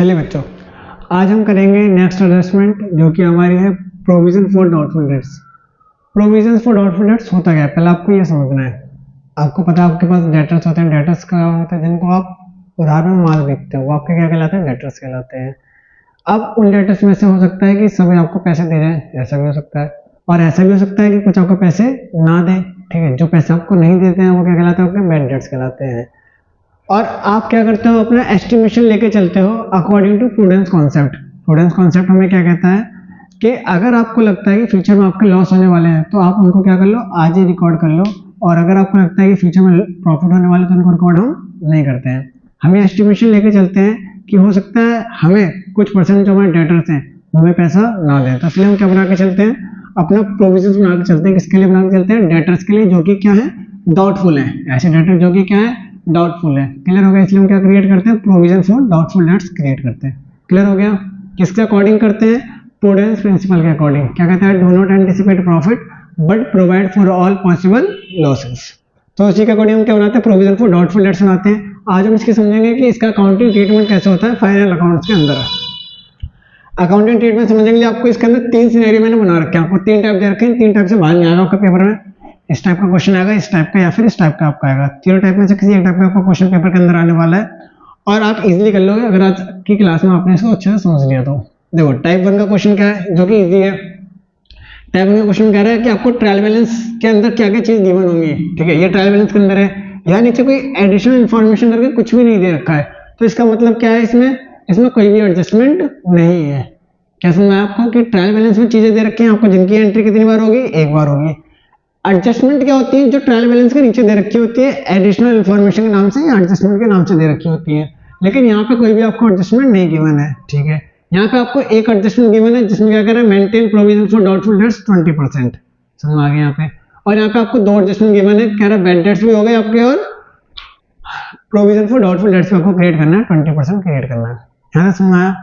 चलिए बच्चों, आज हम करेंगे नेक्स्ट एडजस्टमेंट जो कि हमारी है provision for doubtful debts. Provision for doubtful dates होता क्या है, पहले आपको ये समझना है। आपको पता है आपके पास डेटर्स होते हैं। डेटर्स का होता है जिनको आप उधार में माल बेचते हो, वो आपके क्या कहलाते हैं, डेटर्स कहलाते हैं। अब उन डेटर्स में से हो सकता है कि सभी आपको पैसे दे जाए, ऐसा भी हो सकता है, और ऐसा भी हो सकता है कि कुछ आपको पैसे ना दें। ठीक है, जो पैसे आपको नहीं देते हैं वो क्या कहलाते हैं, आपके बैड डेट्स कहलाते हैं। और आप क्या करते हो, अपना एस्टिमेशन लेके चलते हो according to prudence concept. Prudence concept हमें क्या कहता है कि अगर आपको लगता है कि फ्यूचर में आपके लॉस होने वाले हैं तो आप उनको क्या कर लो, आज ही रिकॉर्ड कर लो। और अगर आपको लगता है कि फ्यूचर में प्रॉफिट होने वाले तो उनको रिकॉर्ड हम नहीं करते हैं। हमें एस्टिमेशन लेके चलते हैं कि हो सकता है हमें कुछ परसेंट जो हमारे डेटर्स हैं हमें पैसा ना दें, तो इसलिए हम क्या बना के चलते हैं, अपना प्रोविजन बना के चलते हैं। किसके लिए बना के चलते हैं, डेटर्स के लिए जो कि क्या है, डाउटफुल है। ऐसे डेटर जो कि क्या है, डाउटफुल है। क्लियर हो गया, इसलिए हम क्या क्रिएट करते हैं, provision for doubtful dates create करते हैं। क्लियर हो गया, किसके अकॉर्डिंग करते हैं, प्रूडेंस प्रिंसिपल के अकॉर्डिंग। क्या कहता है, do not anticipate profit but provide for all possible losses. तो उसी के अकॉर्डिंग हम क्या बनाते हैं, प्रोविजन फॉर डाउटफुल डेट्स बनाते हैं। आज हम इसकी समझेंगे कि इसका अकाउंटिंग ट्रीटमेंट कैसे होता है फाइनल अकाउंट्स के अंदर। अकाउंटिंग ट्रीटमेंट समझने के लिए आपको इसके अंदर 3 सिनेरियो मैंने बना रखे हैं। आपको 3 टाइप दे रखे हैं, 3 टाइप से बाहर नहीं आएगा आपका पेपर में। इस टाइप का क्वेश्चन आएगा, इस टाइप का, या फिर इस टाइप का आपका आएगा। तीनों टाइप में से किसी एक टाइप का आपका क्वेश्चन पेपर के अंदर आने वाला है और आप इजीली कर लोगे अगर आज की क्लास में आपने इसको अच्छे से समझ लिया तो। देखो, टाइप 1 का क्वेश्चन क्या है जो कि इजी है। टाइप 1 का क्वेश्चन कह रहा है कि आपको ट्रायल बैलेंस के अंदर क्या क्या चीज गिवन होंगी। ठीक है, ये ट्रायल बैलेंस के अंदर है, यहाँ नीचे कोई एडिशनल इन्फॉर्मेशन करके कुछ भी नहीं दे रखा है। तो इसका मतलब क्या है, इसमें कोई भी एडजस्टमेंट नहीं है। क्या समझ में आया आपको कि ट्रायल बैलेंस में चीजें दे रखी हैं, आपको जिनकी एंट्री कितनी बार होगी, एक बार होगी। एडजस्टमेंट क्या होती है, जो ट्रायल बैलेंस के नीचे दे रखी होती है, एडिशनल इन्फॉर्मेशन के नाम से या एडजस्टमेंट के नाम से दे रखी होती है। लेकिन यहाँ पे कोई भी आपको एडजस्टमेंट नहीं गिवन है। ठीक है, यहाँ पे आपको एक एडजस्टमेंट गिवन है जिसमें क्या कर रहा है, maintain provision for doubtful dates 20%। समझ में आ गया यहाँ पे। और यहाँ पे आपको 2 एडजस्टमेंट गिवन है, कह रहा है बैड डेट्स भी हो गए आपके और प्रोविजन फॉर डाउटफुल डेट्स आपको क्रिएट करना है, 20% क्रिएट करना है। यहाँ समझ में आया।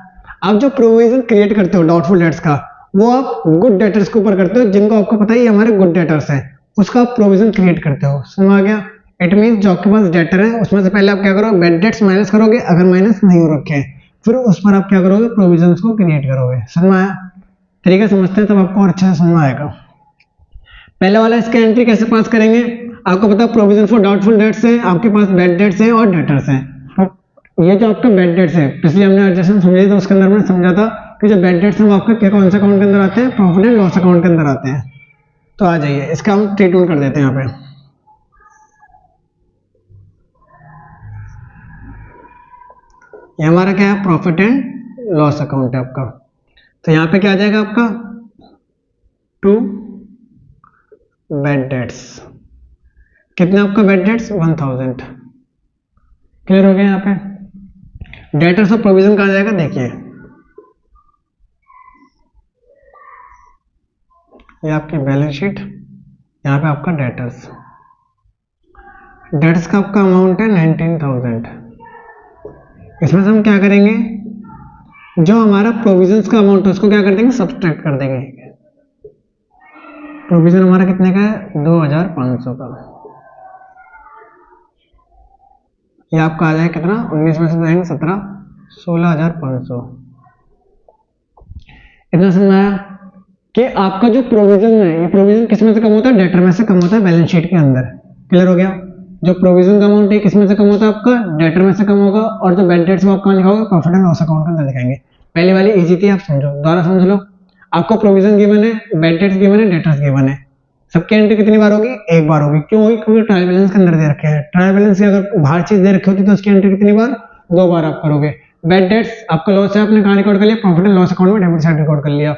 आप जो प्रोविजन क्रिएट करते हो डाउटफुल डेट्स का, वो आप गुड डेटर्स के ऊपर करते हो, जिनको आपको पता ही हमारे गुड डेटर्स हैं, उसका आप प्रोविजन क्रिएट करते हो। समझ आ गया। इट मींस जो आपके पास डेटर है उसमें से पहले आप क्या करोगे, बैड डेट्स माइनस करोगे, अगर माइनस नहीं हो रखे हैं फिर उस पर आप क्या करोगे, प्रोविजन को क्रिएट करोगे। समझ आया, तरीका समझते हैं तब आपको अच्छे से समझ आएगा। पहले वाला, इसका एंट्री कैसे पास करेंगे, आपको पता है प्रोविजन फॉर डाउटफुल डेट्स है, आपके पास बैड डेट्स है और डेटर्स है। ये जो आपका बैड डेट्स है, पिछले हमने एडजस्टमेंट समझी तो उसके अंदर मैंने समझा था कि जो बैड डेट्स हैं वो आपके क्या, कौन से अकाउंट के अंदर आते हैं, प्रॉफिट एंड लॉस अकाउंट के अंदर आते हैं। तो आ जाइए, इसका हम ट्रीटमेंट कर देते हैं। यहाँ पे ये हमारा क्या है, प्रॉफिट एंड लॉस अकाउंट है आपका। तो यहाँ पे क्या आ जाएगा आपका, 2 बैड डेट्स। कितना आपका बैड डेट्स, 1000। क्लियर हो गया। यहाँ पे डेटर्स ऑफ प्रोविजन कहा जाएगा, देखिए ये आपकी बैलेंस शीट, यहाँ पे आपका डेटर्स। डेटर्स का आपका अमाउंट है 19000। इसमें से हम क्या करेंगे, जो हमारा प्रोविजंस का अमाउंट है उसको क्या कर देंगे, सब्सट्रैक्ट कर देंगे। प्रोविजन हमारा कितने का है, 2500 का। ये आपका आ जाए कितना, 19 में से जाएंगे 17, 16500। इतना समझ आया कि आपका जो प्रोविजन है, ये प्रोविजन किस में से कम होता है, डेटर में से कम होता है बैलेंस शीट के अंदर। क्लियर हो गया। जो प्रोविजन का अमाउंट है किस में से कम होता है, आपका डेटर में से कम होगा, और जो बैड डेट्स वो आप कहाँ लिखाओगे, प्रॉफिट एंड लॉस अकाउंट के अंदर लिखाएंगे। पहले वाली इजी थी, आप समझो, दोबारा समझ लो। आपको प्रोविजन गिवन है, बैड डेट्स गिवन है, डेटर्स गिवन है। सबकी एंट्री कितनी बार होगी, एक बार होगी। क्यों होगी, क्योंकि ट्रायल बैलेंस के अंदर दे रखे हैं। ट्रायल बैलेंस की अगर बाहर चीज दे रखी होती तो उसकी एंट्री कितनी बार, 2 बार आप करोगे। बैड डेट्स आपका लॉस है, आपने कहाँ रिकॉर्ड कर लिया, प्रॉफिट एंड लॉस अकाउंट में डेबिट साइड रिकॉर्ड कर लिया।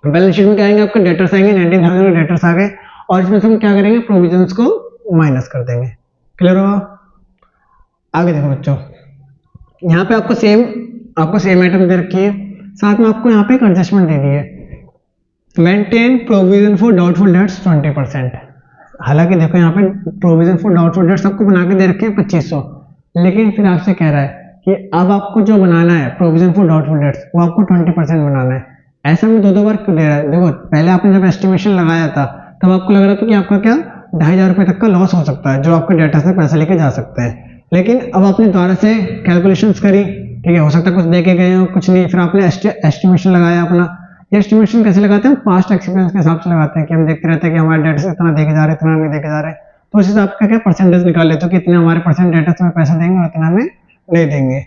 बैलेंस शीट में क्या आएंगे, आपके डेटर्स आएंगे, 19000 डेटर्स आ गए, और इसमें से हम क्या करेंगे, प्रोविजंस को माइनस कर देंगे। क्लियर होगा। आगे देखो बच्चों, यहाँ पे आपको सेम आइटम दे रखी है, साथ में आपको यहाँ पे एक एडजस्टमेंट दे दी है, maintain provision for doubtful dates 20%। हालांकि देखो यहाँ पे प्रोविजन फॉर डाउटफुल डेट्स आपको बना के दे रखे हैं 2500, लेकिन फिर आपसे कह रहा है कि अब आपको जो बनाना है प्रोविजन फॉर डाउटफुल डेट्स वो आपको 20% बनाना है। ऐसा में 2 बार क्यों दे रहा है, देखो पहले आपने जब एस्टिमेशन लगाया था तब आपको लग रहा था कि आपका क्या 2500 रुपये तक का लॉस हो सकता है, जो आपके डेटा से पैसे लेके जा सकते हैं। लेकिन अब आपने दोबारा से कैलकुलेशंस करी, ठीक है, हो सकता है कुछ दे के गए हो, कुछ नहीं, फिर आपने एस्टिमेशन लगाया अपना। ये एस्टिमेशन कैसे लगाते हैं? पास्ट एक्सपीरियंस के हिसाब से लगाते हैं कि हम देखते रहते हैं कि हमारे डेटा से इतना देखे जा रहे हैं, इतना नहीं देखे जा रहे हैं, तो उस हिसाब का क्या परसेंटेज निकाल लेते हो कि इतने हमारे परसेंट डेटा में पैसा देंगे और इतना हमें नहीं देंगे।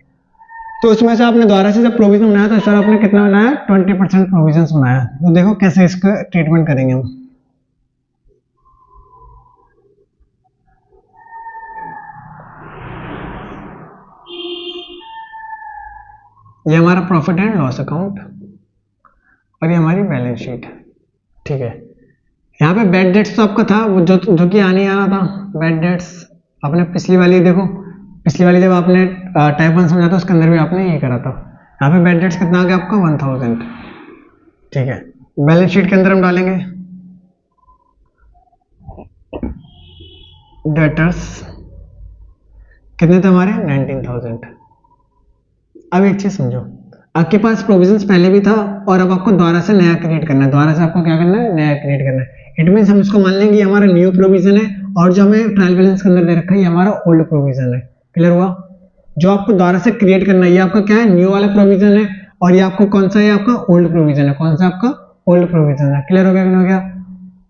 तो उसमें से आपने दोबारा से जब प्रोविजन बनाया तो सर आपने कितना बनाया? 20% प्रोविजन बनाया। तो देखो कैसे इसका ट्रीटमेंट करेंगे हम। ये हमारा प्रॉफिट एंड लॉस अकाउंट और ये हमारी बैलेंस शीट। ठीक है, यहाँ पे बैड डेट्स तो आपका था वो जो कि आने आना था। बैड डेट्स आपने पिछली वाली देखो, पिछली वाली जब आपने टाइप 1 समझा था उसके अंदर भी आपने ये करा था। यहाँ पे बैड डेट्स कितना आ गया आपका? 1000। ठीक है, बैलेंस शीट के अंदर हम डालेंगे डेटर्स कितने थे हमारे? 19000। अब एक चीज समझो, आपके पास प्रोविजंस पहले भी था और अब आपको दोबारा से नया क्रिएट करना है। दोबारा से आपको क्या करना है? नया क्रिएट करना है। इट मीन्स हम इसको मान लेंगे ये हमारा न्यू प्रोविजन है और जो हमें ट्रायल बैलेंस के अंदर दे रखा है ये हमारा ओल्ड प्रोविजन है। क्लियर हुआ? जो आपको दोबारा से क्रिएट करना है ये आपका क्या है? न्यू वाला प्रोविजन है और ये आपको कौन सा है? आपका ओल्ड प्रोविजन है। कौन सा आपका? ओल्ड प्रोविजन है। क्लियर हो गया कि नहीं हो गया?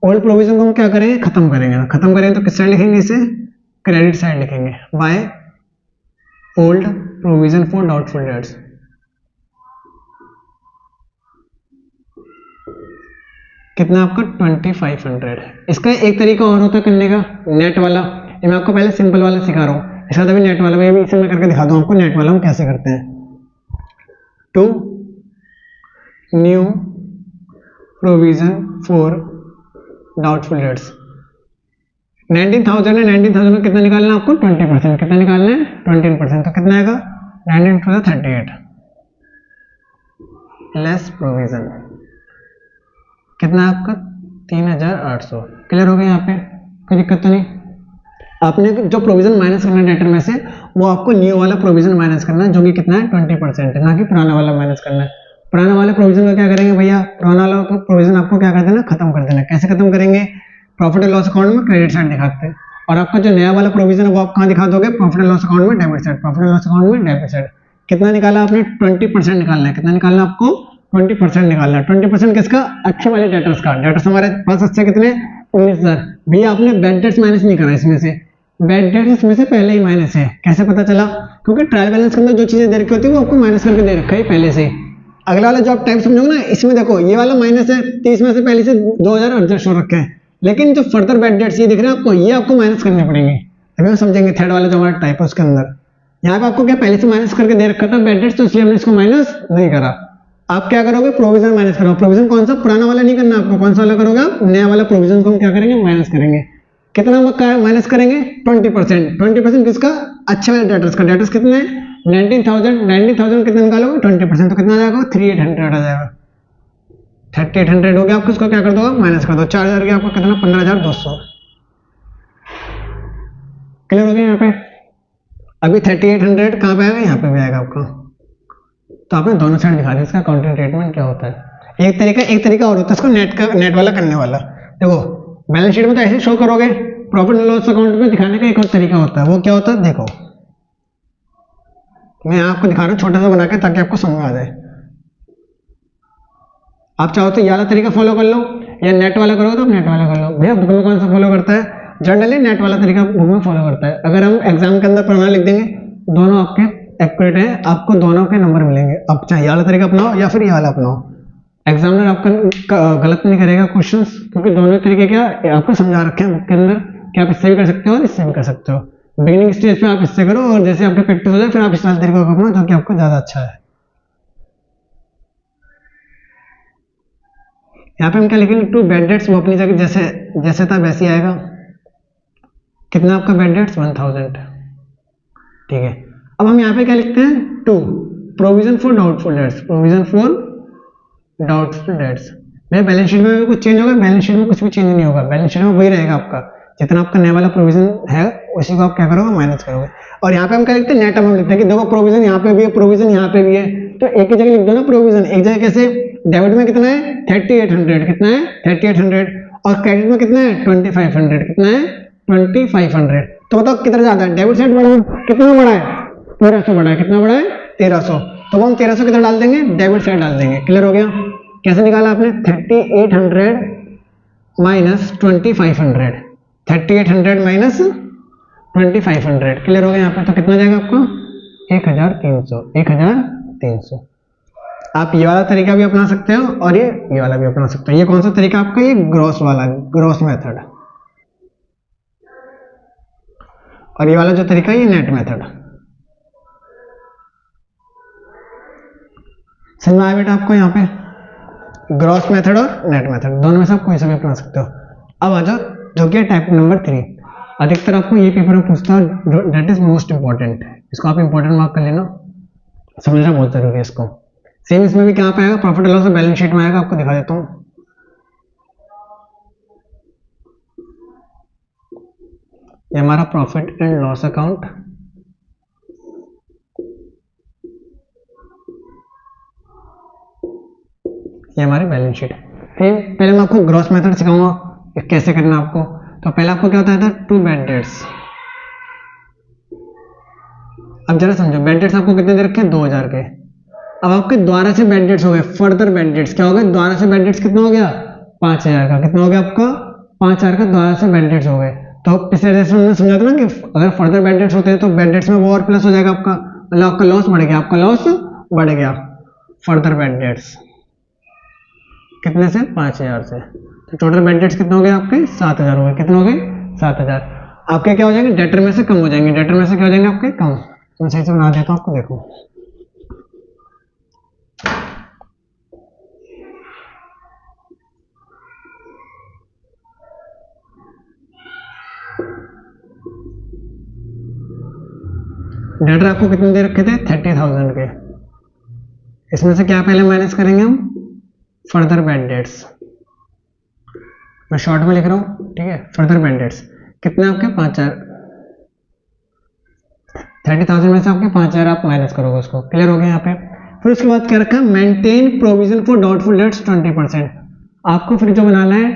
ओल्ड प्रोविजन को हम क्या करेंगे? खत्म करेंगे। खत्म करेंगे तो किस साइड लिखेंगे? इसे क्रेडिट साइड लिखेंगे, by old provision for doubtful dates. कितना आपका? 2500। इसका एक तरीका और होता है करने का, नेट वाला। ये मैं आपको पहले सिंपल वाला सिखा रहा हूँ, इसका तभी नेट वाला भी इसे मैं करके दिखा दूँ आपको नेट वाला हम कैसे करते हैं। To new provision for doubtful debts. 19,000 है, 19,000 में कितना निकालना है आपको? 20%। कितना निकालना है? 20%। तो कितना आएगा? 19 × 38 लेस प्रोविजन। कितना आपका? 3800। क्लियर हो गया? यहाँ पे कोई दिक्कत तो नहीं? आपने जो प्रोविजन माइनस करना है डेटर में से वो आपको न्यू वाला प्रोविजन माइनस करना है जो कि कितना है? 20% है, ना कि पुराना वाला माइनस करना है। पुराना वाले प्रोविजन का क्या करेंगे भैया? पुराना वाला प्रोविजन आपको क्या कर देना? खत्म कर देना। कैसे खत्म करेंगे? प्रॉफिट एंड लॉस अकाउंट में क्रेडिट साइड दिखाते हैं और आपका जो नया वाला प्रोविजन है वो आप कहाँ दिखा दोगे? प्रॉफिट एंड लॉस अकाउंट में debit side. Profit and loss account में डेबिट साइड। कितना निकाला आपने? 20% निकालना है। कितना निकालना आपको? 20% निकालना है। 20% किसका? अच्छे वाले डेटर्स का। डेटर्स हमारे पास अच्छे कितने? 19,000। भैया आपने बैड डेट्स माइनस नहीं करा इसमें से, बैड डेट्स इसमें से पहले ही माइनस है। कैसे पता चला? क्योंकि ट्रायल बैलेंस के अंदर जो चीजें दे रखी होती है वो आपको माइनस करके दे रखा है पहले से। अगला वाला जो आप टाइप समझोगे ना, इसमें देखो ये वाला माइनस है तो इसमें से पहले से 2000 एडजस्ट हो रखे हैं, लेकिन जो फर्दर बैड डेट्स ये दिख रहे हैं आपको, ये आपको माइनस करने पड़ेंगे। अभी हम समझेंगे थर्ड वाला जो हमारा टाइप है उसके अंदर। यहाँ पे आपको क्या पहले से माइनस करके दे रखा था बैड डेट्स, तो इसलिए हमने इसको माइनस नहीं करा। आप क्या करोगे? प्रोविजन माइनस करोगे। प्रोविजन कौन सा? पुराना वाला नहीं करना आपको। कौन सा वाला करोगे आप? नया वाला प्रोविजन को हम क्या करेंगे? माइनस करेंगे। कितना माइनस करेंगे? 20%। 20% किसका? अच्छे वाले डेटर्स का। डेटर्स कितने हैं? 19,000। 19,000 कितना निकालोगे? 20%। तो कितना आ जाएगा? 3800 आ जाएगा। 3800 हो गया। आपको इसको क्या कर दो? माइनस कर दो। 4000 के आपको कितना? 15,200। क्लियर हो गया? यहाँ पे अभी 3800 कहाँ पे आएगा? यहाँ पे भी आएगा आपका। तो आपने दोनों साइड दिखा दिया इसका अकाउंटिंग ट्रीटमेंट क्या होता है। एक तरीका और होता है इसको नेट वाला करने वाला। देखो बैलेंस शीट में तो ऐसे शो करोगे, प्रॉफिट एंड लॉस अकाउंट में दिखाने का एक और तरीका होता है। वो क्या होता है? देखो मैं आपको दिखा रहा हूँ छोटा सा बना के ताकि आपको समझ आ जाए। आप चाहो तो ये वाला तरीका फॉलो कर लो या नेट वाला करोगे तो नेट वाला कर लो। भैया बुक में कौन सा फॉलो करता है? जनरली नेट वाला तरीका बुक में फॉलो करता है। अगर हम एग्जाम के अंदर प्रमाण लिख देंगे दोनों आपके एक्यूरेट है, आपको दोनों के नंबर मिलेंगे। अब चाहे ये वाला तरीका अपनाओ या फिर ये वाला अपनाओ, एग्जामिनर आपका गलत नहीं करेगा क्वेश्चंस, क्योंकि दोनों तरीके क्या आपको समझा रखे हैं बुक के अंदर कि आप इससे भी कर सकते हो और इससे भी कर सकते हो। बिगिनिंग स्टेज पे आप इससे करो और जैसे आपकी प्रैक्टिस हो जाए फिर आप इस वाले तरीके को अपनाओ जो कि आपको ज्यादा अच्छा है। यहाँ पे हम क्या लिखेंगे? टू बैड डेट्स, वो अपनी जगह जैसे था वैसे ही आएगा। कितना आपका बैड डेट्स? 1000। ठीक है, अब हम यहाँ पे क्या लिखते हैं? To provision for doubtful debts. Provision for doubtful debts. मेरे बैलेंस शीट में कुछ चेंज होगा? बैलेंस शीट में कुछ भी चेंज नहीं होगा। बैलेंस शीट में वही रहेगा आपका, जितना आपका नया वाला प्रोविजन है उसी को आप क्या करोगे? माइनस करोगे। और यहाँ पे हम क्या लिखते हैं? नेट अमाउंट लिखते हैं कि देखो प्रोविजन यहाँ पे भी है, प्रोविजन यहाँ पे भी है, तो एक ही जगह लिख दो ना प्रोविजन। एक जगह कैसे? डेबिट में कितना है? 3800। कितना है? 3800। और क्रेडिट में कितना है? 2500। कितना है? 2500। तो बताओ कितना ज्यादा है? डेबिट साइड बड़ा है कितना बड़ा है? 1300 बड़ा है। कितना बड़ा है? 1300, तो वो हम 1300 किधर डाल देंगे, डेबिट साइड डाल देंगे। क्लियर हो गया। कैसे निकाला आपने, 3800 माइनस 2500, 3800 माइनस 2500। क्लियर हो गया यहाँ पे। तो कितना जाएगा आपको, 1300, 1300। आप ये वाला तरीका भी अपना सकते हो और ये वाला भी अपना सकते हो। ये कौन सा तरीका आपका, ये ग्रॉस वाला, ग्रॉस मेथड, और ये वाला जो तरीका है ये नेट मेथड। समझ में आया बेटा आपको, यहाँ पे ग्रॉस मेथड और नेट मेथड दोनों में से आप कोई सा भी अपना सकते हो। अब आ जाओ जो कि टाइप नंबर 3। अधिकतर आपको ये पेपर में पूछता है, दैट इज मोस्ट इंपॉर्टेंट, इसको आप इंपॉर्टेंट मार्क कर लेना, समझना बहुत जरूरी है इसको। सेम इसमें भी कहाँ पे आएगा, प्रॉफिट एंड लॉस और बैलेंस शीट में आएगा। आपको दिखा देता हूँ। ये हमारा प्रॉफिट एंड लॉस अकाउंट, ये हमारी बैलेंस शीट। फिर पहले मैं आपको ग्रॉस मेथड सिखाऊंगा कैसे करना आपको। तो पहले आपको क्या होता था, 2 बैड डेट्स। अब जरा समझो, बैड डेट्स आपको कितने दे रखे हैं, 2000 के। अब आपके द्वारा से बैड डेट्स हो गए, फर्दर बैड डेट्स क्या हो गए, द्वारा से बैड डेट्स कितना हो गया, 5000 का। कितना हो गया आपका, 5000 का द्वारा से बैड डेट्स हो गए। तो पिछले लेसन में समझा था ना कि अगर फर्दर बैड डेट्स होते हैं तो बैड डेट्स में वो और प्लस हो जाएगा आपका, मतलब आपका लॉस बढ़ गया, आपका लॉस बढ़ गया। फर्दर बैड डेट्स कितने से, 5000 से। तो टोटल बैड डेट्स कितने हो गए आपके, 7000 हो गए। कितने हो गए, 7000। आपके क्या हो जाएंगे, डेटर में से कम हो जाएंगे। डेटर में से क्या हो जाएंगे आपके, कम। मैं सही से बना देता हूँ आपको, देखो। डेटर आपको कितने दे रखे थे, 30,000 के। इसमें से क्या पहले माइनस करेंगे हम, फर्दर बैड डेट्स। मैं शॉर्ट में लिख रहा हूँ, ठीक है। फर्दर बैड डेट्स कितने आपके, 5000। 30,000 में से आपके 5000 आप माइनस करोगे उसको। क्लियर हो गया यहाँ पे। फिर उसके बाद क्या रखा है, maintain provision for doubtful dates 20%। आपको फिर जो बनाना है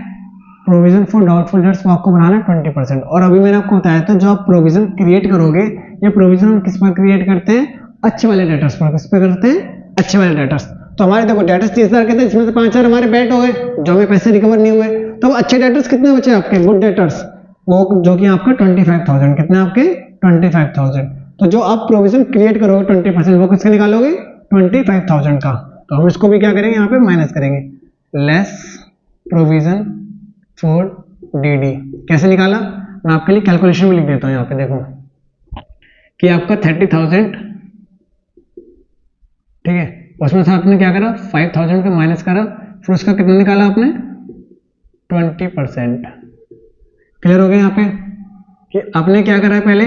प्रोविजन फॉर डाउटफुल डेट्स, वो आपको बनाना है 20%। और अभी मैंने आपको बताया था जो आप प्रोविजन क्रिएट करोगे, ये प्रोविजन हम किस पर क्रिएट करते हैं, अच्छे वाले डेटर्स पर। किस पे करते हैं, अच्छे वाले डेटर्स। तो हमारे देखो डेटर्स 30,000 के थे, जिसमें से 5000 हमारे बैड हो गए, जो हमें पैसे रिकवर नहीं हुए। तो अच्छे डेटर्स कितने बचे आपके, गुड डेटर्स, वो जो कि आपका 25,000। कितने आपके, 25,000। तो जो आप प्रोविजन क्रिएट करोगे 20%, वो किसका निकालोगे, 25,000 का। तो हम इसको भी क्या करेंगे, यहाँ पे माइनस करेंगे, लेस प्रोविजन फॉर डीडी। कैसे निकाला, मैं आपके लिए कैलकुलेशन भी लिख देता हूँ यहाँ पे, देखो कि आपका 30,000, ठीक है, उसमें से आपने क्या करा, 5,000 का माइनस करा, फिर उसका कितना निकाला आपने, 20%। क्लियर हो गया यहाँ पे कि आपने क्या करा है, पहले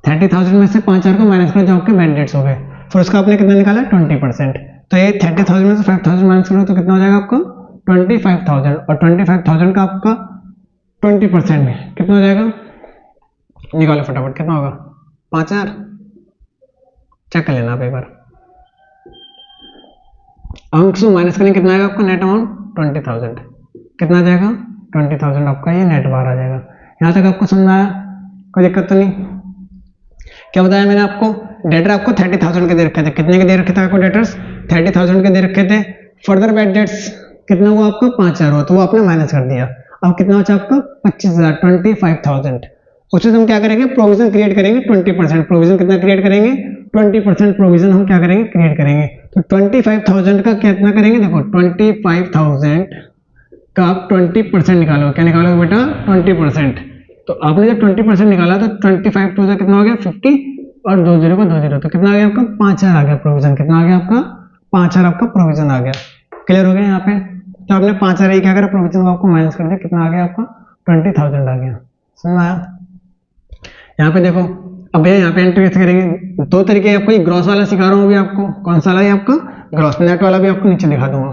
30,000 में से 5,000 को माइनस करा, जो आपके बैड डेट्स हो गए। फिर उसका आपने कितना निकाला, 20%। तो ये 30,000 में से 5,000 माइनस करो तो कितना हो जाएगा आपका, 25,000। और 25,000 का आपका 20% में कितना हो जाएगा, निकालो फटाफट, कितना होगा, 5,000। चेक कर लेना आप एक बार। अंक से माइनस करेंगे, कितना आएगा आपका नेट अमाउंट, 20,000। कितना आ जाएगा, 20,000 आपका ये नेट बाहर आ जाएगा। यहाँ तक आपको समझ आया, कोई दिक्कत तो नहीं। क्या बताया मैंने आपको, डेटर आपको 30,000 के दे रखे थे। कितने के दे रखे थे आपको डेटर्स, 30,000 के दे रखे थे। फर्दर बैड डेट्स कितना हुआ आपका, 5,000 हुआ, तो वो आपने माइनस कर दिया। अब कितना बचा आपका, 25,000, 25,000। उससे हम क्या करेंगे, प्रोविजन क्रिएट करेंगे 20%। प्रोविजन कितना क्रिएट करेंगे, 20% प्रोविजन हम क्या करेंगे, क्रिएट करेंगे। तो 25,000 का कितना करेंगे, देखो 25,000 का आप 20% निकालोगे। क्या निकालोगे बेटा, 20%। तो आपने जब 20% निकाला तो 25 टू से कितना हो गया, 50, और 2 0 को 2 0, तो कितना आ गया आपका, 5,000 आ गया प्रोविजन। कितना आ गया आपका, 5,000 आपका प्रोविजन आ गया। क्लियर हो गया यहाँ पे। तो आपने 5,000 ही क्या करा, प्रोविजन को आपको माइनस कर दिया, कितना आ गया आपका, 20,000 आ गया। समझ आया। यहाँ पे देखो, अब भैया यहाँ पे एंट्री कैसे करेंगे, 2 तरीके आपको, ये ग्रॉस वाला सिखा रहा हूँ अभी आपको। कौन सा वाला है आपका, ग्रॉस। नेट वाला भी आपको नीचे दिखा दूंगा।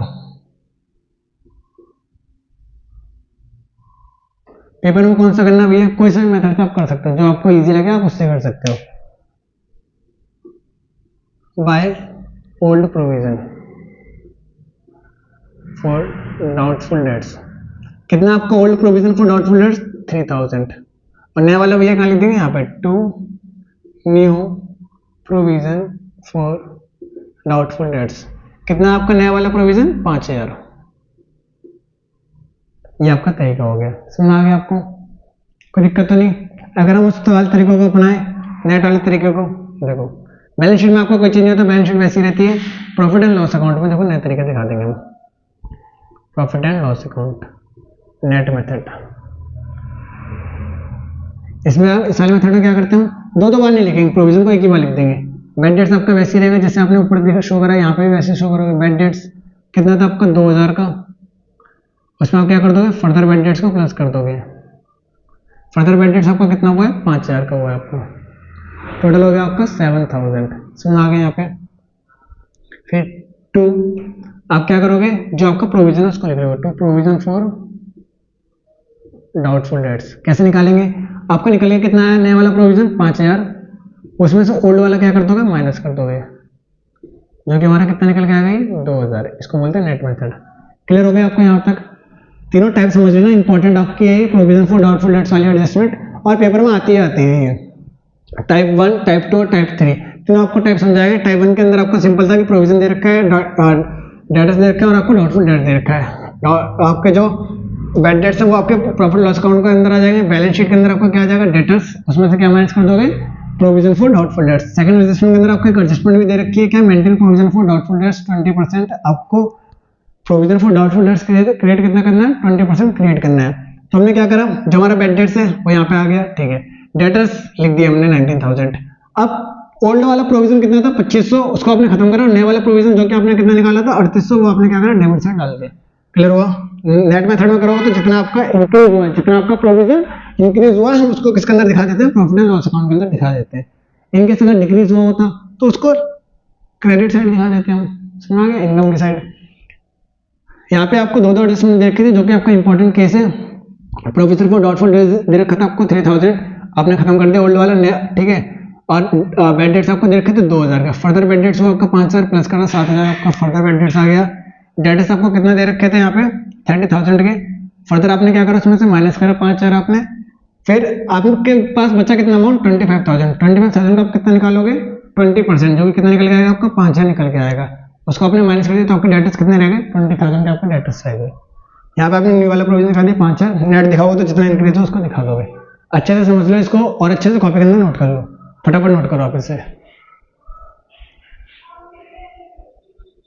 पेपर में कौन सा करना भैया, कोई सा भी मेथड से आप कर सकते हो, जो आपको इजी लगे आप उससे कर सकते हो। By old provision for doubtful dates. कितना आपका old provision for doubtful dates, 3,000। और नया वाला भैया कहाँ लिख देंगे, यहाँ पे 2 new provision for doubtful dates. कितना आपका नया वाला प्रोविजन? 5000। ये आपका तरीका हो गया। समझ आ गया आपको? कोई दिक्कत तो नहीं? अगर हम उस वाले तरीकों को अपनाएं, नेट वाले तरीके को, देखो बैलेंस शीट में आपको कोई चीज नहीं होता, बैलेंस शीट वैसी रहती है। प्रॉफिट एंड लॉस अकाउंट में देखो नए तरीके दिखा देंगे हम। Profit and loss account net method, इसमें आप इस वाले मेथड में क्या करते हैं, दो बार नहीं लिखेंगे, प्रोविजन को एक ही बार लिख देंगे। बेड डेट्स आपका वैसे ही रहेगा जैसे आपने ऊपर शो करा, यहाँ पे भी वैसे शो करोगे। बेड डेट्स कितना था आपका? 2000 का। उसमें आप क्या कर दोगे? फर्दर बेड डेट्स को प्लस कर दोगे। फर्दर बेड डेट्स आपका कितना हुआ है? 5000 का हुआ है आपका। टोटल हो गया आपका 7000। समझ आ गया यहाँ पे? फिर 2 आप क्या करोगे? जो आपका प्रोविजन है उसको लिख रहे हो, to provision for doubtful debts. कैसे निकालेंगे? आपका निकलेगा कितना है नया वाला प्रोविजन? 5000। उसमें से ओल्ड वाला क्या कर दोगे? माइनस कर दोगे, जो कि हमारा कितना निकल के आएगा? ये 2000। इसको बोलते हैं नेट मेथड। क्लियर हो गया आपको यहाँ तक? तीनों टाइप समझ लेना, इंपॉर्टेंट आपकी है प्रोविजन फॉर डाउटफुल डेट्स वाली एडजस्टमेंट, और पेपर में आती है ये टाइप 1, टाइप 2 और टाइप 3। तो आपको टाइप समझाएगा। टाइप 1 के अंदर आपका सिंपल था कि प्रोविजन दे रखा है, डेट्स दे रखा है और आपको डाउटफुल डेट दे रखा है। आपके जो बैड डेट्स है वो आपके प्रॉफिट लॉस अकाउंट के अंदर आ जाएंगे। बैलेंस शीट के अंदर आपका क्या आ जाएगा? डेटर्स, उसमें से क्या माइनस कर दोगे? Provision for doubtful dates. Second adjustment के अंदर आपको एक एडजस्टमेंट भी दे रखी है, क्या? Maintain provision for doubtful dates 20%। आपको provision for doubtful dates create कितना करना है? 20% क्रिएट करना है। तो हमने क्या करा, जो हमारा बैड डेट्स है वो यहाँ पे आ गया, ठीक है। डेटर्स लिख दिया हमने 19000। अब ओल्ड वाला प्रोविजन कितना था? 2500, उसको आपने खत्म करा। नया वाला प्रोविजन जो कि आपने कितना निकाला था? 3800, वो आपने क्या करा? डेबिट साइड डाल दिया। क्लियर हुआ? नेट मेथड में करोगे तो जितना आपका इंक्रीज हुआ है, जितना आपका प्रोविजन इंक्रीज हुआ है, हम उसको किसके अंदर दिखा देते हैं? प्रॉफिट एंड लॉस अकाउंट के अंदर दिखा देते हैं। इनकेस अगर डिक्रीज हुआ होता तो उसको क्रेडिट साइड दिखा देते हैं हम। समझ गए? इनकम की साइड। यहाँ पे आपको दो एडजस्टमेंट दे रखे थे, जो कि आपका इंपॉर्टेंट केस है। प्रोविजन फॉर डाउटफुल डेट्स दे रखा था आपको 3000, आपने खत्म कर दिया ओल्ड वाला, ठीक है। और बेड डेट्स आपको दे रखे थे 2000 का। फर्दर बेड डेट्स आपका 5000 प्लस करना 7000 आपका फर्दर बेड डेट्स आ गया। डेट्स आपको कितना दे रखे थे यहाँ पे? 30000 के। फर्दर आपने क्या करा? उसमें से माइनस करा 5000 आपने। फिर आपके पास बचा कितना अमाउंट? 25000। 25000 का आप कितना निकालोगे? 20%, जो कि कितना निकल के आएगा आपका? 5000 निकल के आएगा। उसको आपने माइनस कर दिया तो आपके डेट्स कितने रह गए? 20000 के आपके डेट्स रह गए। यहाँ पे आपने न्यू वाला प्रोविजन दिखा दिया 5000। नेट दिखाओगे तो जितना इंक्रीज हो उसको दिखा दोगे। अच्छे से समझ लो इसको और अच्छे से कॉपी के अंदर नोट कर लो। फटाफट नोट करो आप इसे।